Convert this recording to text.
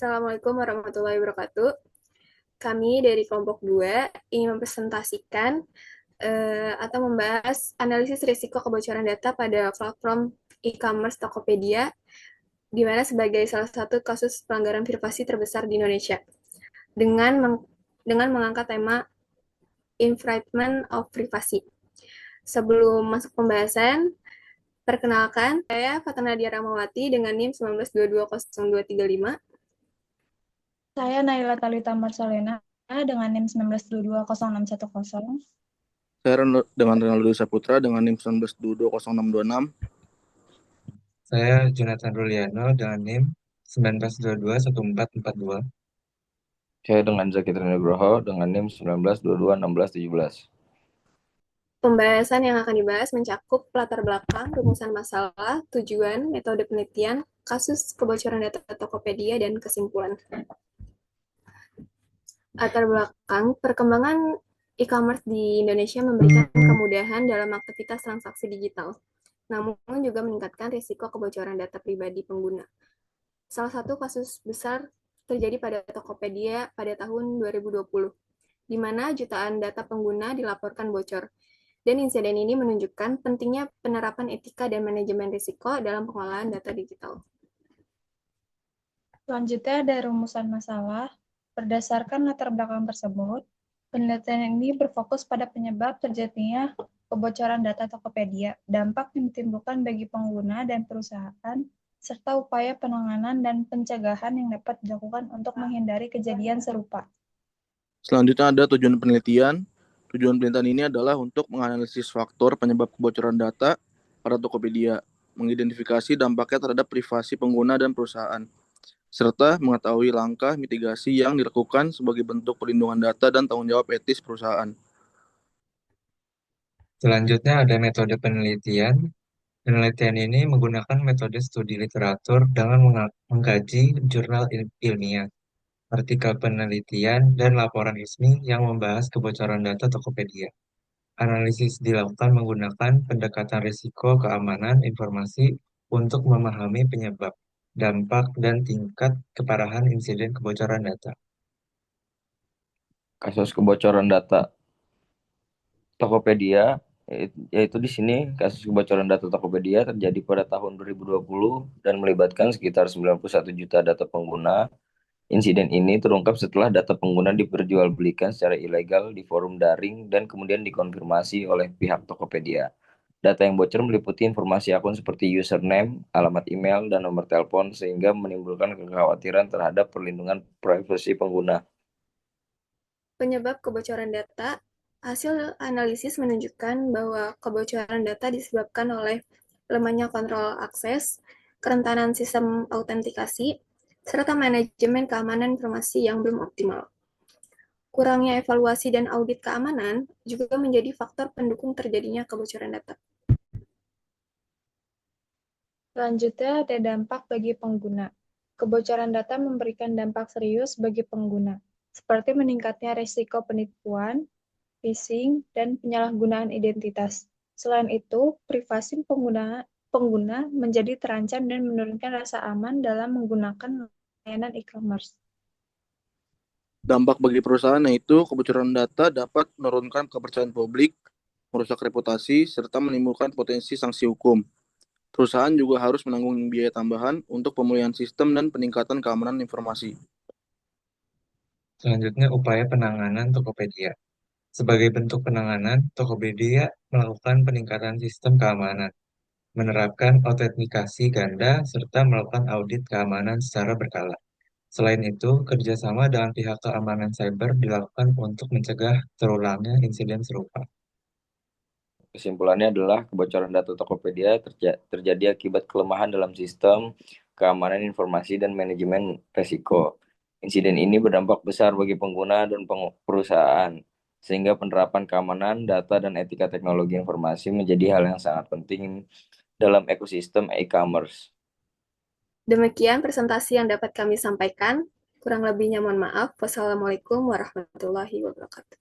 Assalamualaikum warahmatullahi wabarakatuh. Kami dari kelompok 2 ingin mempresentasikan atau membahas analisis risiko kebocoran data pada platform e-commerce Tokopedia, di mana sebagai salah satu kasus pelanggaran privasi terbesar di Indonesia, dengan dengan mengangkat tema infringement of privacy. Sebelum masuk pembahasan, perkenalkan, saya Fatana Nadia Ramawati dengan NIM 19220235. Saya Naila Talita Marcelina dengan NIM 19220610. Saya dengan Ronaldo Saputra dengan NIM 19220626. Saya Jonathan Ruliano dengan NIM 19221442. Saya dengan Zaki Nugroho dengan NIM 19221617. Pembahasan yang akan dibahas mencakup latar belakang, rumusan masalah, tujuan, metode penelitian, kasus kebocoran data Tokopedia, dan kesimpulan. Latar belakang, perkembangan e-commerce di Indonesia memberikan kemudahan dalam aktivitas transaksi digital, namun juga meningkatkan risiko kebocoran data pribadi pengguna. Salah satu kasus besar terjadi pada Tokopedia pada tahun 2020, di mana jutaan data pengguna dilaporkan bocor. Dan insiden ini menunjukkan pentingnya penerapan etika dan manajemen risiko dalam pengelolaan data digital. Selanjutnya ada rumusan masalah. Berdasarkan latar belakang tersebut, penelitian ini berfokus pada penyebab terjadinya kebocoran data Tokopedia, dampak yang ditimbulkan bagi pengguna dan perusahaan, serta upaya penanganan dan pencegahan yang dapat dilakukan untuk menghindari kejadian serupa. Selanjutnya ada tujuan penelitian. Tujuan penelitian ini adalah untuk menganalisis faktor penyebab kebocoran data pada Tokopedia, mengidentifikasi dampaknya terhadap privasi pengguna dan perusahaan, serta mengetahui langkah mitigasi yang dilakukan sebagai bentuk perlindungan data dan tanggung jawab etis perusahaan. Selanjutnya ada metode penelitian. Penelitian ini menggunakan metode studi literatur dengan mengkaji jurnal ilmiah, artikel penelitian, dan laporan resmi yang membahas kebocoran data Tokopedia. Analisis dilakukan menggunakan pendekatan risiko keamanan informasi untuk memahami penyebab, dampak, dan tingkat keparahan insiden kebocoran data. Kasus kebocoran data Tokopedia, yaitu di sini kasus kebocoran data Tokopedia terjadi pada tahun 2020 dan melibatkan sekitar 91 juta data pengguna. Insiden ini terungkap setelah data pengguna diperjualbelikan secara ilegal di forum daring dan kemudian dikonfirmasi oleh pihak Tokopedia. Data yang bocor meliputi informasi akun seperti username, alamat email, dan nomor telepon sehingga menimbulkan kekhawatiran terhadap perlindungan privasi pengguna. Penyebab kebocoran data, hasil analisis menunjukkan bahwa kebocoran data disebabkan oleh lemahnya kontrol akses, kerentanan sistem autentikasi, serta manajemen keamanan informasi yang belum optimal. Kurangnya evaluasi dan audit keamanan juga menjadi faktor pendukung terjadinya kebocoran data. Selanjutnya ada dampak bagi pengguna. Kebocoran data memberikan dampak serius bagi pengguna, seperti meningkatnya risiko penipuan, phishing, dan penyalahgunaan identitas. Selain itu, privasi pengguna menjadi terancam dan menurunkan rasa aman dalam menggunakan layanan e-commerce. Dampak bagi perusahaan yaitu kebocoran data dapat menurunkan kepercayaan publik, merusak reputasi, serta menimbulkan potensi sanksi hukum. Perusahaan juga harus menanggung biaya tambahan untuk pemulihan sistem dan peningkatan keamanan informasi. Selanjutnya, upaya penanganan Tokopedia. Sebagai bentuk penanganan, Tokopedia melakukan peningkatan sistem keamanan, menerapkan autentikasi ganda, serta melakukan audit keamanan secara berkala. Selain itu, kerjasama dengan pihak keamanan cyber dilakukan untuk mencegah terulangnya insiden serupa. Kesimpulannya adalah kebocoran data Tokopedia terjadi akibat kelemahan dalam sistem keamanan informasi dan manajemen risiko. Insiden ini berdampak besar bagi pengguna dan perusahaan, sehingga penerapan keamanan data dan etika teknologi informasi menjadi hal yang sangat penting dalam ekosistem e-commerce. Demikian presentasi yang dapat kami sampaikan. Kurang lebihnya mohon maaf. Wassalamualaikum warahmatullahi wabarakatuh.